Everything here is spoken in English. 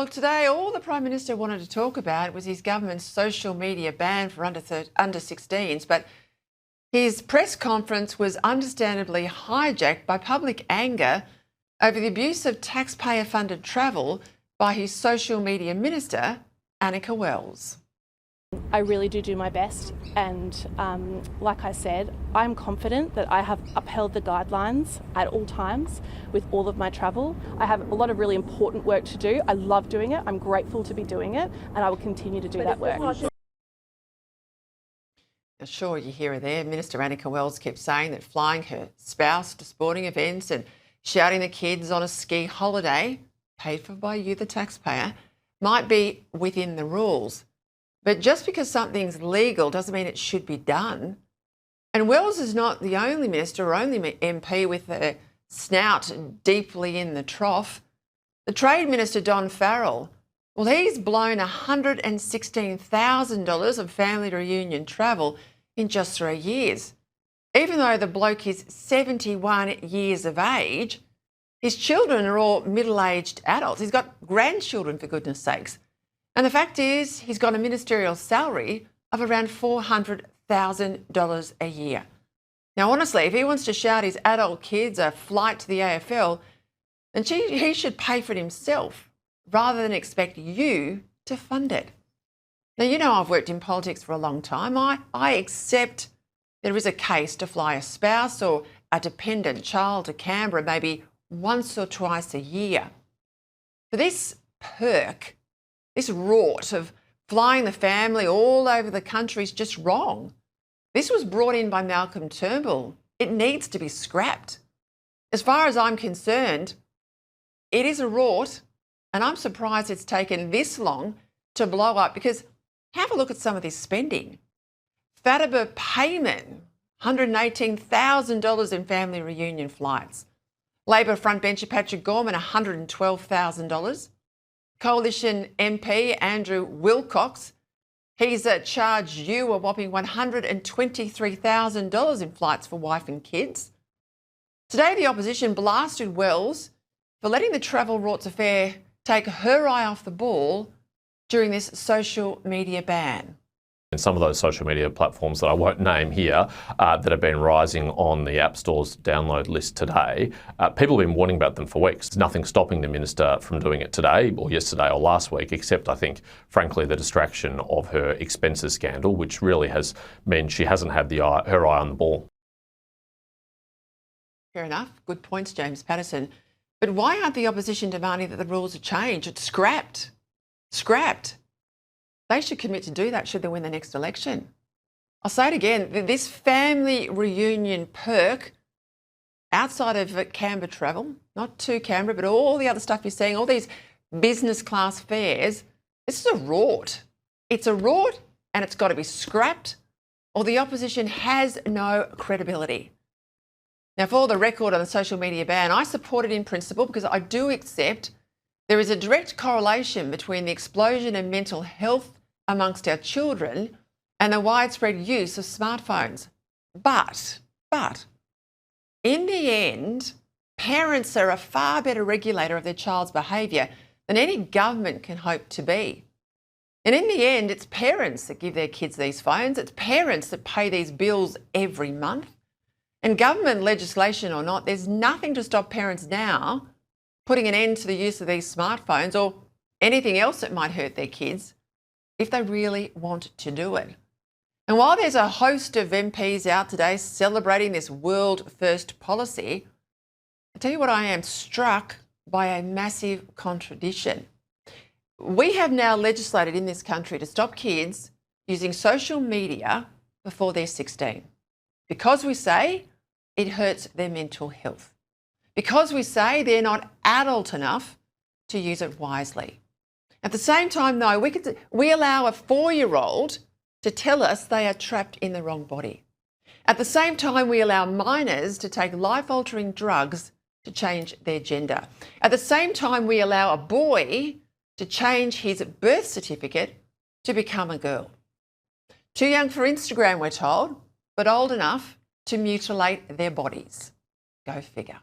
Look, today all the Prime Minister wanted to talk about was his government's social media ban for under 16s, but his press conference was understandably hijacked by public anger over the abuse of taxpayer-funded travel by his social media minister, Anika Wells. I really do my best, and like I said, I'm confident that I have upheld the guidelines at all times with all of my travel. I have a lot of really important work to do. I love doing it. I'm grateful to be doing it, and I will continue to do that work. Sure, you hear her there. Minister Anika Wells kept saying that flying her spouse to sporting events and shouting at kids on a ski holiday, paid for by you, the taxpayer, might be within the rules. But just because something's legal doesn't mean it should be done. And Wells is not the only minister or only MP with a snout deeply in the trough. The Trade Minister Don Farrell, well, he's blown $116,000 of family reunion travel in just 3 years. Even though the bloke is 71 years of age, his children are all middle-aged adults. He's got grandchildren, for goodness sakes. And the fact is, he's got a ministerial salary of around $400,000 a year. Now, honestly, if he wants to shout his adult kids a flight to the AFL, then he should pay for it himself rather than expect you to fund it. Now, you know I've worked in politics for a long time. I accept there is a case to fly a spouse or a dependent child to Canberra maybe once or twice a year. But this perk, this rort of flying the family all over the country is just wrong. This was brought in by Malcolm Turnbull. It needs to be scrapped. As far as I'm concerned, it is a rort, and I'm surprised it's taken this long to blow up, because have a look at some of this spending. Fatima payment, $118,000 in family reunion flights. Labor frontbencher Patrick Gorman, $112,000. Coalition MP Andrew Wilcox, he's charged you a whopping $123,000 in flights for wife and kids. Today, the opposition blasted Wells for letting the travel rorts affair take her eye off the ball during this social media ban. And some of those social media platforms that I won't name here that have been rising on the App Store's download list today, people have been warning about them for weeks. There's nothing stopping the minister from doing it today or yesterday or last week, except I think, frankly, the distraction of her expenses scandal, which really has meant she hasn't had her eye on the ball. Fair enough. Good points, James Patterson. But why aren't the opposition demanding that the rules are changed? It's scrapped. Scrapped. They should commit to do that should they win the next election. I'll say it again, this family reunion perk outside of Canberra travel, not to Canberra, but all the other stuff you're seeing, all these business class fares, this is a rort. It's a rort, and it's got to be scrapped, or the opposition has no credibility. Now, for the record on the social media ban, I support it in principle because I do accept there is a direct correlation between the explosion in mental health amongst our children and the widespread use of smartphones. But, in the end, parents are a far better regulator of their child's behaviour than any government can hope to be. And in the end, it's parents that give their kids these phones. It's parents that pay these bills every month. And government legislation or not, there's nothing to stop parents now putting an end to the use of these smartphones or anything else that might hurt their kids if they really want to do it. And while there's a host of MPs out today celebrating this world-first policy, I tell you what, I am struck by a massive contradiction. We have now legislated in this country to stop kids using social media before they're 16 because we say it hurts their mental health, because we say they're not adult enough to use it wisely. At the same time, though, we allow a 4-year-old to tell us they are trapped in the wrong body. At the same time, we allow minors to take life-altering drugs to change their gender. At the same time, we allow a boy to change his birth certificate to become a girl. Too young for Instagram, we're told, but old enough to mutilate their bodies. Go figure.